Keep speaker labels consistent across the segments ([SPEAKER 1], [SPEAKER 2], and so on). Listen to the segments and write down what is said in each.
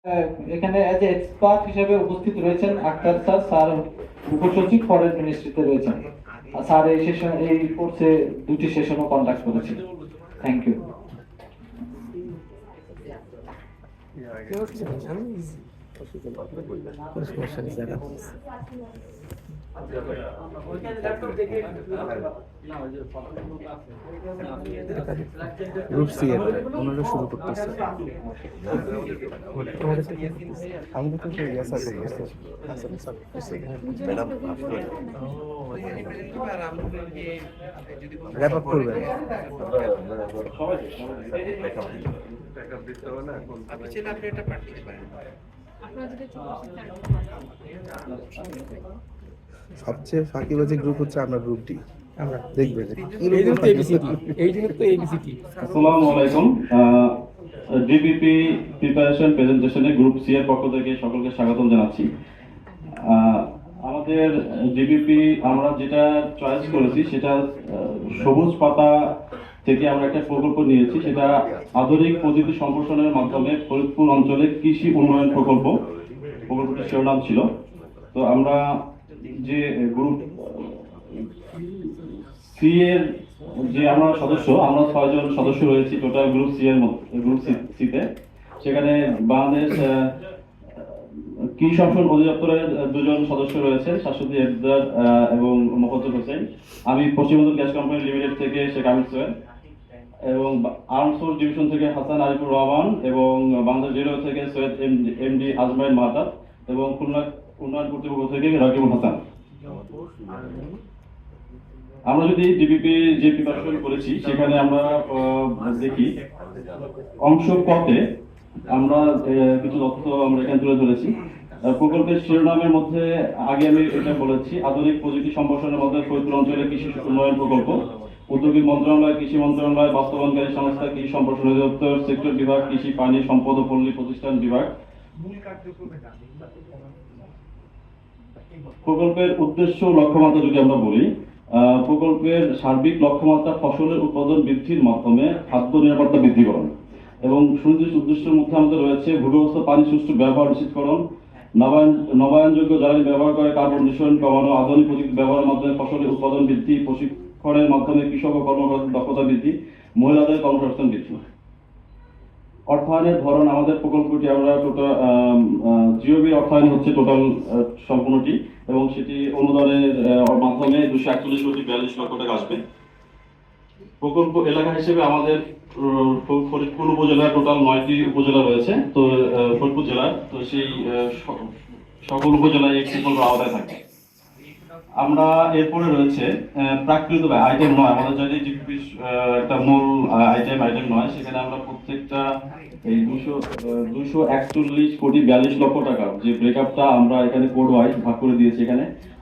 [SPEAKER 1] এখানে age expert হিসেবে উপস্থিত রয়েছেন আক্তার স্যার। স্যার উপসচিব ফরেন মিনিস্ট্রিতে রয়েছেন। আর স্যার এই সেশন এই কোর্সে দুটি সেশনও কন্ডাক্ট করেছেন। Thank you.
[SPEAKER 2] গ্রুপ সি এর ওনারা শুরু করতেছে। আমাদের তো ইয়াসা করতেছে। ম্যাডাম র‍্যাপ আপ করবেন। আপনি চাইলে আপনি এটা পাঠিয়ে পারেন। সবচেয়ে ফাঁকিবাজি গ্রুপ হচ্ছে আমরা গ্রুপ ডি। আমরা দেখবেন
[SPEAKER 3] আসসালামু আলাইকুম। ডিবিপি প্রিপারেশন প্রেজেন্টেশনে গ্রুপ সি এর পক্ষ থেকে সকলকে স্বাগতম জানাচ্ছি। আমাদের ডিবিপি আমরা যেটা চয়েস করেছি সেটা সবুজ পাতা থেকে আমরা একটা প্রকল্প নিয়েছি, সেটা আধুনিক প্রযুক্তি সম্প্রসারণের মাধ্যমে ফরিদপুর অঞ্চলে কৃষি উন্নয়ন প্রকল্পটির শিরোনাম ছিল। তো আমরা যে গ্রুপ সি এর যে আমরা 6জন সদস্য রয়েছি টোটাল গ্রুপ সি এর গ্রুপ সিতে। সেখানে বাংলাদেশ কৃষি সম্প্রসারণ অধিদপ্তরের 2জন সদস্য রয়েছে, শাশ্বতী এবদার এবং মোফাজ্জল হোসেন। আমি পশ্চিমবঙ্গ গ্যাস কোম্পানি লিমিটেড থেকে শেখ আমির সোহেল, এবং আর্ম ফোর্স ডিভিশন থেকে হাসান আরিফুর রহমান, এবং বাংলাদেশ রেলওয়ে থেকে সৈয়দ এমডি আজমাইল মাহাতাব, এবং খুলনা উন্নয়ন কর্তৃপক্ষ থেকে রাকিবুল হাসান। আমরা যদি ডিবিপি যে প্রিপারেশন করেছি সেখানে আমরা দেখি অংশ কতে আমরা কিছু তথ্য আমরা এখানে তুলে ধরেছি। প্রকল্পের শিরোনামের মধ্যে আগে আমি এটা বলেছি, আধুনিক প্রযুক্তি সম্প্রসারণের মধ্যে ফরিদপুর অঞ্চলে কৃষি উন্নয়ন প্রকল্প, উদ্যোগী মন্ত্রণালয়, কৃষি মন্ত্রণালয়, বাস্তবায়নকারী সংস্থা, কৃষি সম্প্রসারণ অধিদপ্তর, সেক্টর বিভাগ, কৃষি পানি সম্পদ ও পল্লী প্রতিষ্ঠান বিভাগ। প্রকল্পের উদ্দেশ্য লক্ষ্যমাত্রা যদি আমরা বলি, প্রকল্পের সার্বিক লক্ষ্যমাত্রা ফসলের উৎপাদন বৃদ্ধির মাধ্যমে খাদ্য নিরাপত্তা বৃদ্ধিকরণ, এবং সুনির্দিষ্ট উদ্দেশ্যের মধ্যে আমাদের রয়েছে ভূগর্ভস্থ পানি সুষ্ঠু ব্যবহার নিশ্চিতকরণ, নবায়নযোগ্য জ্বালানি ব্যবহার করে কার্বন নিঃসরণ কমানো, আধুনিক প্রযুক্তি ব্যবহারের মাধ্যমে ফসলের উৎপাদন বৃদ্ধি, প্রশিক্ষণের মাধ্যমে কৃষক ও কর্মকর্তাদের দক্ষতা বৃদ্ধি, মহিলাদের কর্মসংস্থান বৃদ্ধি। অর্থায়নের ধরন, আমাদের প্রকল্পটি আমরা টোটাল জিওবি অর্থায়ন হচ্ছে টোটাল সম্পূর্ণটি, এবং সেটি অনুদানের মাধ্যমে 241 কোটি 42 লক্ষ টাকা আসবে। প্রকল্প এলাকা হিসেবে আমাদের ফরিদপুর উপজেলার টোটাল 9টি উপজেলা রয়েছে। তো ফরিদপুর জেলার তো সেই সকল উপজেলায় এই প্রকল্প আওতায় থাকে। আমরা এরপরে রয়েছে প্রাকৃত ব্যয় আইটেম 9, আমাদের যদি জিডিপি একটা মূল আইটেম 9, সেখানে আমরা প্রত্যেকটা এই 241 কোটি 42 লক্ষ টাকা যে ব্রেকআপটা আমরা এখানে কোড ওয়াইজ ভাগ করে দিয়েছি।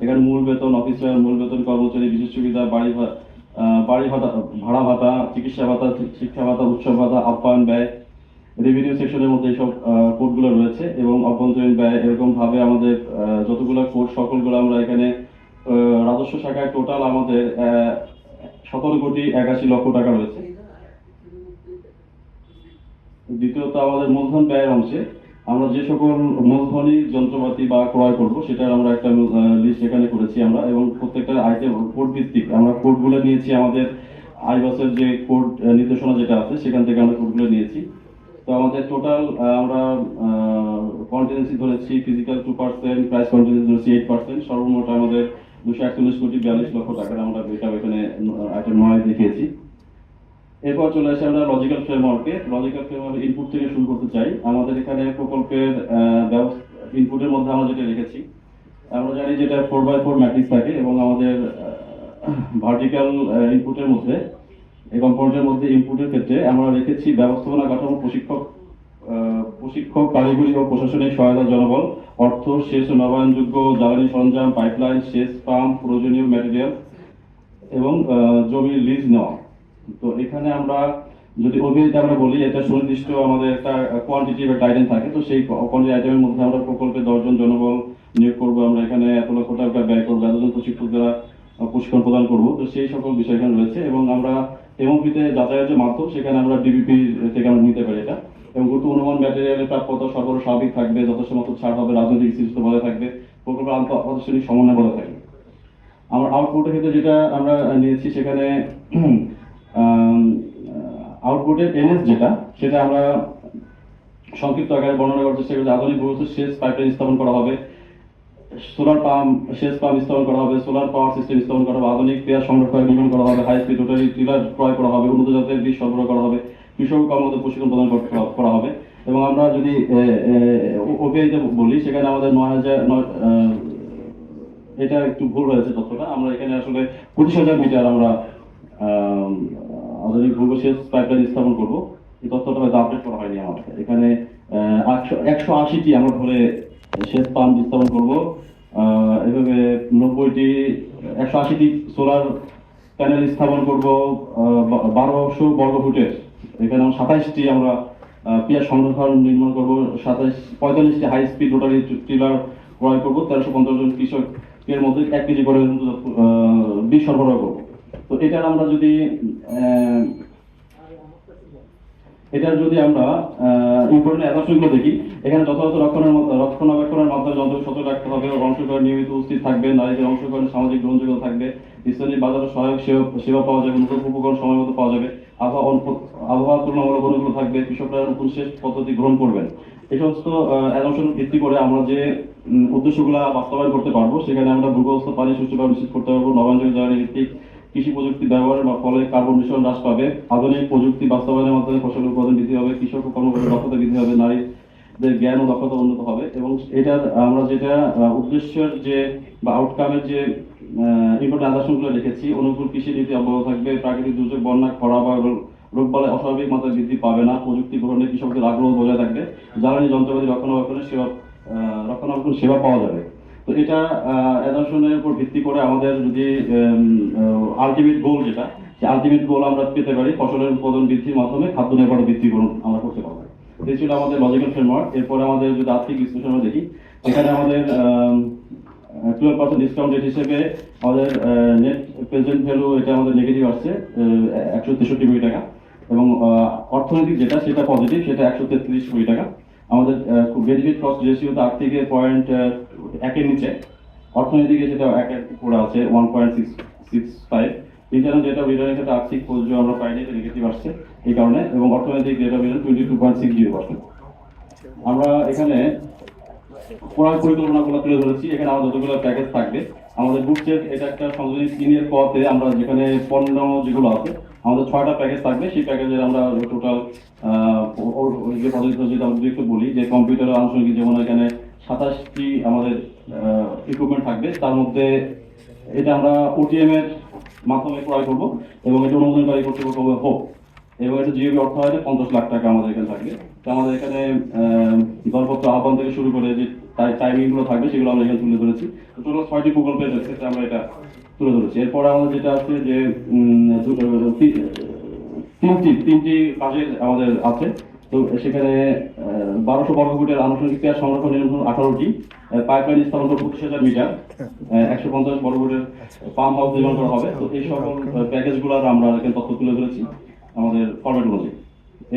[SPEAKER 3] এখানে মূল বেতন, অফিসার মূল বেতন, কর্মচারী বিশেষ সুবিধা, বাড়ি ভাতা, ভাড়া ভাতা, চিকিৎসা ভাতা, শিক্ষা ভাতা, উৎসব ভাতা, আপ্যায়ন ব্যয়, রেভিনিউ সেকশনের মধ্যে এইসব কোডগুলো রয়েছে, এবং অভ্যন্তরীণ ব্যয়। এরকম ভাবে আমাদের যতগুলো কোড সকলগুলো আমরা এখানে রাজস্ব শাখায় টোটাল আমাদের 17 কোটি 81 লক্ষ টাকা রয়েছে। দ্বিতীয়ত আমাদের মূলধন ব্যয়ের অংশে আমরা যে সকল মূলধনী যন্ত্রপাতি বা ক্রয় করব সেটার আমরা একটা লিস্ট এখানে করেছি আমরা, এবং প্রত্যেকটা আইটেম কোড ভিত্তিক আমরা কোডগুলো নিয়েছি। আমাদের আইবাসের যে কোড নির্দেশনা যেটা আছে সেখান থেকে আমরা কোডগুলো নিয়েছি। তো আমাদের টোটাল আমরা কন্টিজেন্সি ধরেছি ফিজিক্যাল 2%, প্রাইস কন্টিজেন্সি ধরেছি 8%, সর্বমোট আমাদের 241 কোটি 42 লক্ষ টাকার আমরা ব্রেকআপ এখানে আইটেম 9 দেখিয়েছি। এরপর চলে আসে আমরা লজিক্যাল ফ্রেমওয়ার্কে। লজিক্যাল ফ্রেমওয়ার্ক ইনপুট থেকে শুরু করতে চাই। আমাদের এখানে প্রকল্পের ইনপুটের মধ্যে আমরা যেটা রেখেছি, আমরা জানি যেটা 4x4 ম্যাট্রিক্স থাকে, এবং আমাদের ভার্টিক্যাল ইনপুটের মধ্যে এই কম্পোনেন্টের মধ্যে ইনপুটের ক্ষেত্রে আমরা রেখেছি ব্যবস্থাপনা কাঠামো, প্রশিক্ষক, কারিগরি ও প্রশাসনিক সহায়তা, জনবল, অর্থ, সেচ ও নবায়নযোগ্য জ্বালানি সরঞ্জাম, পাইপলাইন, সেচ পাম্প, প্রয়োজনীয় ম্যাটেরিয়াল, এবং জমির লিজ নেওয়া। তো এখানে আমরা যদি অভিহিত আমরা বলি, এটা সুনির্দিষ্ট আমাদের একটা কোয়ান্টিটি বা আইটেম থাকে। তো সেই কোয়ান্টিটি আইটেমের মধ্যে আমরা প্রকল্পে 10 জন জনবল নিয়োগ করবো, আমরা এখানে এত লক্ষ টাকা ব্যয় করবো, এতজন প্রশিক্ষক দ্বারা প্রশিক্ষণ প্রদান করবো। তো সেই সকল বিষয় এখানে রয়েছে, এবং আমরা এমওপিতে যাতায়াতের যে মাধ্যম সেখানে আমরা ডিবিপি থেকে আমরা নিতে পারি এটা, এবং গুরুত্বপূর্ণ ম্যাটেরিয়ালের প্রাপ্যতা সরবরাহ স্বাভাবিক থাকবে, যথেষ্ট মতো ছাড় হবে, রাজনৈতিক স্থিতিশীলতা বজায় থাকবে, প্রকল্পের আন্তঃপ্রাতিষ্ঠানিক সমন্বয় বজায় থাকবে। আমার আউটপুটের ক্ষেত্রে যেটা আমরা নিয়েছি সেখানে আউটপুটের এনএস যেটা, সেটা আমরা সংক্ষিপ্ত আকারে বর্ণনা করার চেষ্টা করছি। আধুনিক ভূগর্ভস্থ সেচ পাইপলাইন স্থাপন করা হবে, সোলার পাম্প, সেচ পাম্প স্থাপন করা হবে, সোলার পাওয়ার সিস্টেম স্থাপন করা হবে, আধুনিক পেঁয়াজ সংরক্ষণ নির্মাণ করা হবে, হাই স্পিড রোটারি টিলার ক্রয় করা হবে, উন্নত জাতের বীজ সরবরাহ করা হবে, কৃষক কর্মীদের প্রশিক্ষণ প্রদান করা হবে। এবং আমরা যদি ওপিআইতে বলি, সেখানে আমাদের 9,000 এটা একটু ভুল হয়েছে তথ্যটা, আমরা এখানে আসলে 25,000 মিটার আমরা আধুনিক ভূগর্ভস্থ সেচ পাইপলাইন স্থাপন করব। এই তথ্যটা হয়তো আপডেট করা হয়নি আমাদের এখানে। 180টি আমরা ধরে সেচ পাম্প স্থাপন করব, এভাবে 180টি সোলার প্যানেল স্থাপন করব, 1200 বর্গ ফুটের। এখানে 27টি আমরা পেঁয়াজ সংরক্ষণ নির্মাণ করব, 45টি হাই স্পিড রোটারি টিলার ক্রয় করব, 1350 জন কৃষকের মধ্যে 1 কেজি করে বীজ সরবরাহ করব। তো এটার আমরা যদি আমরা ইম্পর্টেন্ট অ্যাডাপশনগুলো দেখি, এখানে যথাযথ রক্ষণাবেক্ষণের মাধ্যমে যন্ত্র সচল রাখতে হবে, অংশগ্রহণ নিয়মিত উপস্থিত থাকবে, নারীদের অংশগ্রহণে সামাজিক গ্রহণযোগ্যতা থাকবে, স্থানীয় বাজারে সহায়ক সেবা পাওয়া যাবে, নতুন উপকরণ সময় মতো পাওয়া যাবে, আবহাওয়া তুলনামূলক অনুকূল থাকবে, কৃষকরা নতুন সেচ পদ্ধতি গ্রহণ করবেন। এই সমস্ত অ্যাডাপশন ভিত্তি করে আমরা যে উদ্দেশ্যগুলো বাস্তবায়ন করতে পারবো, সেখানে আমরা ভূগর্ভস্থ পানি সুষ্ঠুভাবে নিশ্চিত করতে পারবো, নবায়নযোগ্য জ্বালানি ভিত্তিক কৃষি প্রযুক্তি ব্যবহারের ফলে কার্বন নিঃসরণ হ্রাস পাবে, আধুনিক প্রযুক্তি বাস্তবায়নের মাধ্যমে ফসল উৎপাদন বৃদ্ধি হবে, কৃষক ও কর্মকর্তার দক্ষতা বৃদ্ধি হবে, নারীদের জ্ঞান ও দক্ষতা উন্নত হবে। এবং এটার আমরা যেটা উদ্দেশ্যের যে বা আউটকামের যে ইম্পর্টেন্ট আদর্শগুলো রেখেছি, অনুকূল কৃষি নীতি অব্যাহত থাকবে, প্রাকৃতিক দুর্যোগ, বন্যা, খরা বা রোগবালাই অস্বাভাবিক মাত্রায় বৃদ্ধি পাবে না, প্রযুক্তি গ্রহণে কৃষকদের আগ্রহ বজায় থাকবে, জ্বালানি যন্ত্রপাতি রক্ষণাবেক্ষণ সেবা পাওয়া যাবে। তো এটা অ্যাডাপশনের উপর ভিত্তি করে আমাদের যদি আলটিমেট গোল যেটা, সেই আলটিমেট গোল আমরা পেতে পারি ফসলের উৎপাদন বৃদ্ধির মাধ্যমে খাদ্য নিরাপত্তা বৃদ্ধি করুন আমরা করতে পারবো। এই ছিল আমাদের লজিক্যাল ফ্রেমওয়ার্ক। এরপরে আমাদের যদি আর্থিক বিশ্লেষণ দেখি, এখানে আমাদের 12% ডিসকাউন্ট রেট হিসেবে আমাদের নেট প্রেজেন্ট ভ্যালু এটা আমাদের নেগেটিভ আসছে 163 কোটি টাকা, এবং অর্থনৈতিক যেটা সেটা পজিটিভ, সেটা 133 কোটি টাকা। আমাদের বেনিফিট কস্ট রেশিওতে আর্থিকের পয়েন্ট 1-এর নিচে, অর্থনৈতিকে সেটা 1-এর উপরে আছে 1.65। ইন্টারনাল রেট অফ রিটার্নের ক্ষেত্রে আর্থিক প্রযোজ্য আমরা পাইনি, এটা নেগেটিভ আসছে এই কারণে, এবং অর্থনৈতিক রেট অফ রিটার্ন 22.60%। আমরা এখানে ক্রয় পরিকল্পনাগুলো তুলে ধরেছি। এখানে আমাদের যতগুলো প্যাকেজ থাকবে, আমাদের বুকসের এটা একটা সংযোজনী স্কিমের পথে আমরা যেখানে পণ্য যেগুলো আছে আমাদের 6টা প্যাকেজ থাকবে। সেই প্যাকেজের আমরা টোটাল যে পদ্ধতি যদি আমরা একটু বলি, যে কম্পিউটার আনুষঙ্গিক, যেমন এখানে 27টি আমাদের ইকুইপমেন্ট থাকবে, তার মধ্যে এটা আমরা ওটিএম এর মাধ্যমে ক্রয় করবো, এবং এটা অনুমোদনকারী কর্তৃপক্ষ হোক, এবং এটা জিওবি অর্থায়নে 50 লাখ টাকা আমাদের এখানে থাকবে। তো আমাদের এখানে দরপত্র আহ্বান থেকে শুরু করে যে টাইমিং গুলো থাকবে সেগুলো আমরা এখানে তুলে ধরেছি। তো টোটাল 6টি প্রকল্পের ক্ষেত্রে আমরা এটা তুলে ধরেছি। এরপরে আমাদের যেটা আছে যে 3টি কাজের আমাদের আছে। তো সেখানে 1200 বর্গ ফুটের আনুষঙ্গিক পেঁয়াজ সংরক্ষণ নির্মাণ 18টি, পাইপলাইন স্থাপন করে 25,000 মিটার, 150 বর্গ ফুটের পাম্প হাউস নির্মাণ করা হবে। তো এই সকল প্যাকেজগুলোর আমরা এখানে তথ্য তুলে ধরেছি আমাদের ফরম্যাট অনুযায়ী।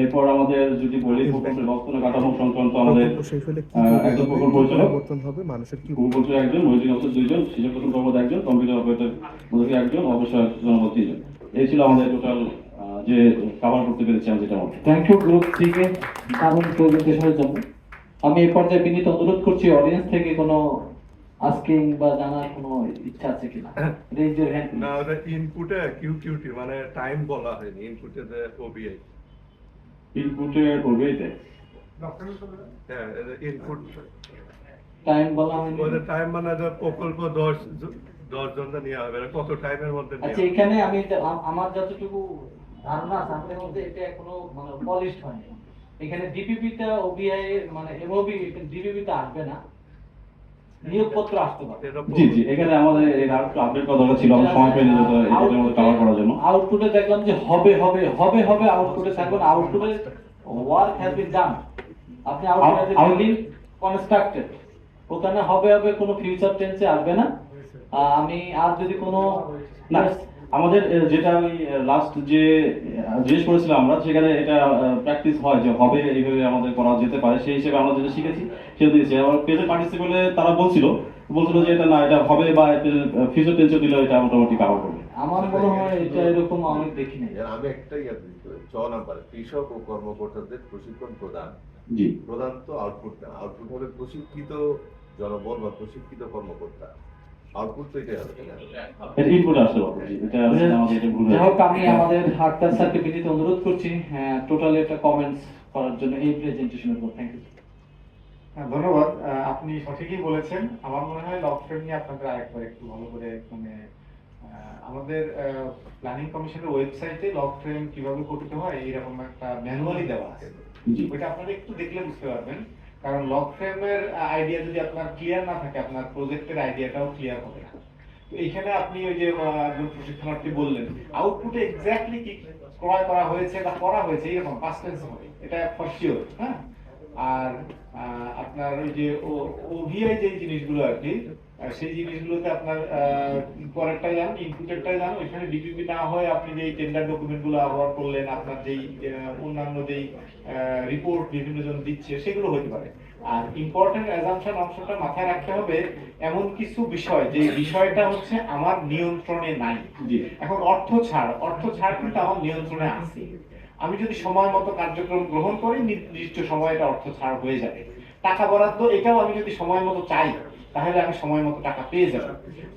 [SPEAKER 3] এরপর আমাদের যদি বলি প্রকল্পের বাস্তবায়ন কাঠামো সংক্রান্ত, আমাদের একজন প্রকল্প পরিচালক
[SPEAKER 2] হবে, মানুষের কি
[SPEAKER 3] পরিচালক একজন, মনিটরিং অফিসার 2 জন, শিক্ষক প্রথম কর্মকর্তা 1 জন, কম্পিউটার অপারেটর মধ্যে 1 জন, অবশ্যই জনবল 3 জন। এই ছিল আমাদের টোটাল যে কভার করতে পেরেছি আমি যেটা মধ্যে।
[SPEAKER 1] থ্যাংক ইউ গ্রুপ থেকে দারুণ প্রেজেন্টেশনের জন্য। আমি এই পর্যায়ে বিনীত অনুরোধ করছি অডিয়েন্স থেকে কোনো আস্কিং বা জানার কোনো ইচ্ছা আছে কিনা, রেজ ইওর হ্যান্ড।
[SPEAKER 4] না, ওটা ইনপুটে কিউকিউটি মানে টাইম বলা হয়নি, ইনপুটে যে ওবিআই।
[SPEAKER 3] ইনপুটের ওবিআইতে
[SPEAKER 4] হ্যাঁ, ইনপুট
[SPEAKER 1] টাইম বলা হয়নি।
[SPEAKER 4] ওই টাইম মানে যে প্রকল্প 10 জন নিয়ে হবে, কত টাইমের মধ্যে নিয়ে
[SPEAKER 1] আচ্ছা, এখানে আমি আমার যতটুকু ধারণা আছে আমাদের মধ্যে এটা এখনো মানে পলিশড হয়নি। এখানে ডিপিপিটা ওবিআই মানে এমওবি ডিপিপি তে আসবে না, নিয়োগপত্র আসতে পারে।
[SPEAKER 3] জি জি, এখানে আমাদের এর আরেকটু আপডেট করা দরকার ছিল, আমরা সময় পাইনি যেটা এটার মধ্যে কভার করার জন্য।
[SPEAKER 1] আউটপুটে দেখলাম যে হবে হবে হবে হবে, আউটপুটে থাকবে না, আউটপুটে ওয়ার্ক হ্যাজ বিন ডান। আপনি আউটপুটে বিল্ডিং কনস্ট্রাক্টেড, ওখানে হবে হবে কোনো ফিউচার টেন্সে আসবে না। আমি আর যদি কোনো
[SPEAKER 3] আমাদের যেটা ওই লাস্ট যে জিজ্ঞেস করেছিলাম আমরা, সেখানে এটা প্র্যাকটিস হয় যে হবে, এইভাবে আমাদের করা যেতে পারে, সেই হিসেবে আমরা যেটা শিখেছি সেটা দিয়েছি। আবার পেজে পার্টিসিপেটে তারা বলছিল যে এটা না, এটা হবে বা ফিউচার টেন্সে দিলে এটা মোটামুটি কাভার করবে।
[SPEAKER 1] আমার মনে হয় এটা এরকম আমি দেখি নাই।
[SPEAKER 5] আমি একটাই ছ নাম্বার কৃষক ও কর্মকর্তাদের প্রশিক্ষণ প্রদান।
[SPEAKER 3] জি,
[SPEAKER 5] প্রধান তো আউটপুট না, আউটপুট হবে প্রশিক্ষিত জনবল বা প্রশিক্ষিত কর্মকর্তা। আউটপুট তো এটাই হবে, তাই না?
[SPEAKER 3] এটা ইনপুট আসতে পারবে। জি, এটা আমাদের এটা ভুল
[SPEAKER 1] যাই
[SPEAKER 3] হয়েছে।
[SPEAKER 1] হোক, আমি আমাদের আক্তার স্যারকে বিনীত অনুরোধ করছি টোটালি একটা কমেন্টস করার জন্য এই প্রেজেন্টেশনের উপর। Thank you.
[SPEAKER 6] হ্যাঁ, ধন্যবাদ। আপনি সঠিকই বলেছেন। আমার মনে হয় লগ ফ্রেম নিয়ে আপনাদের আরেকবার একটু ভালো করে মানে আমাদের প্ল্যানিং কমিশনের ওয়েবসাইটে লগ ফ্রেম কিভাবে করতে হয় এরকম একটা ম্যানুয়ালি দেওয়া আছে।
[SPEAKER 3] জি।
[SPEAKER 6] ওইটা আপনারা একটু দেখলে বুঝতে পারবেন, কারণ লগ ফ্রেমের আইডিয়া যদি আপনার ক্লিয়ার না থাকে, আপনার প্রজেক্টের আইডিয়াটাও ক্লিয়ার হবে না। তো এইখানে আপনি ওই যে একজন প্রশিক্ষণার্থী বললেন, আউটপুটে এক্স্যাক্টলি কি ক্রয় করা হয়েছে বা করা হয়েছে এরকম পাস্ট টেন্স হবে, এটা ফর শিওর। হ্যাঁ, আর আপনার ওই যে ওভিআই যে জিনিসগুলো আর কি, সেই জিনিসগুলোতে আপনার পরেরটাই যান, ইনপুটেরটাই যান, ওইখানে ডিপিপি না হয় আপনি যে টেন্ডার ডকুমেন্ট গুলো ব্যবহার করলেন, আপনার যেই অন্যান্য যেই রিপোর্ট বিভিন্ন জন দিচ্ছে সেগুলো হতে পারে। আর ইম্পর্টেন্ট অ্যাজাম্পশন অংশটা মাথায় রাখতে হবে, এমন কিছু বিষয় যে বিষয়টা হচ্ছে আমার নিয়ন্ত্রণে নাই।
[SPEAKER 3] জি।
[SPEAKER 6] এখন অর্থ ছাড় কিন্তু আমার নিয়ন্ত্রণে আছে। আমি যদি সময় মতো কার্যক্রম গ্রহণ করি, নির্দিষ্ট সময় এটা অর্থ ছাড় হয়ে যাবে। টাকা বরাদ্দ, এটাও আমি যদি সময় মতো চাই তাহলে আমি সময় মতো টাকা পেয়ে যাব।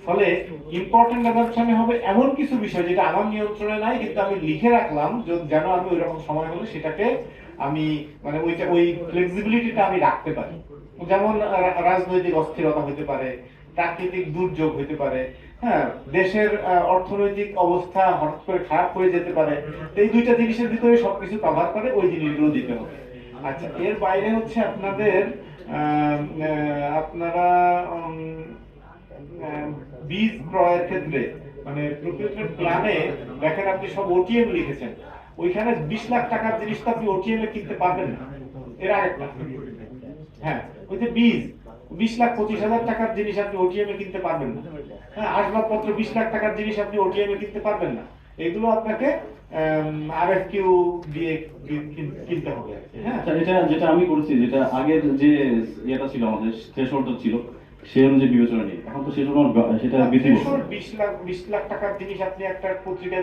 [SPEAKER 6] ফলে ইম্পর্টেন্ট অ্যাজাম্পশনে হবে এমন কিছু বিষয় যেটা আমার নিয়ন্ত্রণে নাই, কিন্তু আমি লিখে রাখলাম যেন আমি ওই রকম সময় হলে সেটাকে আমি মানে ওই ফ্লেক্সিবিলিটিটা আমি রাখতে পারি। যেমন রাজনৈতিক অস্থিরতা হতে পারে, প্রাকৃতিক দুর্যোগ হতে পারে, হ্যাঁ, দেশের অর্থনৈতিক অবস্থা হঠাৎ করে খারাপ হয়ে যেতে পারে। এই দুইটা জিনিসের ভিতরে সবকিছু কভার করে ওই জিনিসগুলো দিতে হবে। আচ্ছা, এর বাইরে হচ্ছে আপনাদের আপনারা বীজ ক্রয়ের ক্ষেত্রে মানে প্রকিউরমেন্ট প্ল্যানে দেখেন আপনি সব ওটিএম লিখেছেন, ওইখানে 20 লাখ টাকার জিনিস তো আপনি ওটিএম এ কিনতে পারবেন না। এর আরেকটা, হ্যাঁ, ওই যে বীজ 20,25,000 টাকার জিনিস আপনি ওটিএম এ কিনতে পারবেন না। হ্যাঁ, আসবাবপত্র 20 লাখ টাকার জিনিস আপনি ওটিএম এ কিনতে পারবেন না। এগুলো আপনাকে আরএফকিউ দিয়ে কিনতে হবে। হ্যাঁ,
[SPEAKER 3] আচ্ছা, এটা যেটা আমি করেছি, যেটা আগের যে ইয়েটা ছিল আমাদের থ্রেশহোল্ডটা ছিল, সেই অনুযায়ী বিবেচনা নিয়ে এখন তো সেটা বৃদ্ধি
[SPEAKER 6] 20 লাখ টাকার জিনিস আপনি একটা পত্রিকায়